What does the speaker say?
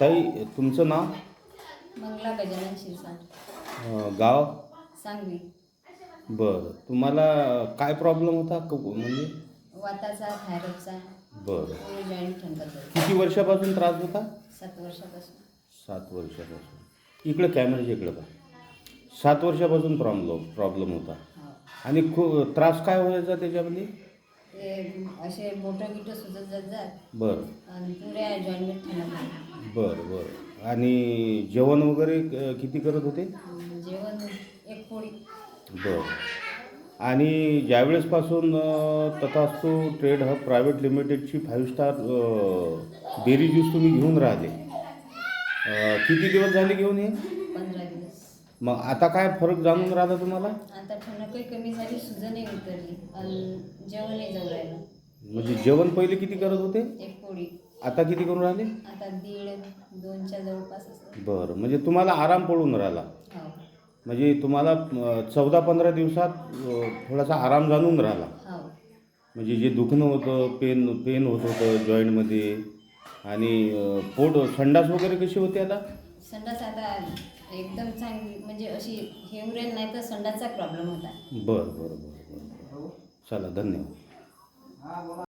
ताई, तुमचं नाव? मंगला गजानन शिरसाट, गाव? सांगवी. बरं. तुम्हाला काय प्रॉब्लेम होता म्हणजे? वाताचा, थायरॉइडचा, बरं. जॉईंट ठणकत होते. किती वर्षापासून त्रास होता? 7 वर्षापासून. 7 वर्षापासून. इकडे कॅमेऱ्याच्या इकडं का? 7 वर्षापासून प्रॉब्लेम होता. हो. आणि खूप त्रास काय व्हायचा त्याच्यामध्ये? ते असे बोटं गिटं सुजत जात. बरं आणि पुऱ्या जॉईंट ठणक. बरं. आणि जेवण वगैरे किती करत होते? जेवण 1 पोळी. बरं. आणि ज्यावेळेसपासून तथास्तू ट्रेड हब प्रायव्हेट लिमिटेडची 5 स्टार बेरी ज्यूस तुम्ही घेऊन राहिले, किती दिवस झाले घेऊन हे? 15 दिवस. मग आता काय फरक जाणून राहिला तुम्हाला? आता ठणकही कमी झाली, सुजनही उतरली आणि जेवणही जाऊ राहिलं. म्हणजे जेवण पहिले किती करत होते? 1 पोळी. आता किती करून राहिले? आता 1.5-2च्या जवळपास असं. बरं. म्हणजे तुम्हाला आराम पडून राहिला. हो. म्हणजे तुम्हाला 14-15 दिवसात थोडासा आराम जाणून राहिला. हो. म्हणजे जे दुखणं होतं, पेन होत होतं जॉईंटमध्ये, आणि संडास वगैरे कशी होती आता? संडास आता एकदम चांगली, म्हणजे अशी हे उरेल नाही तर संडासचा प्रॉब्लेम होता. बरं. चला, धन्यवाद.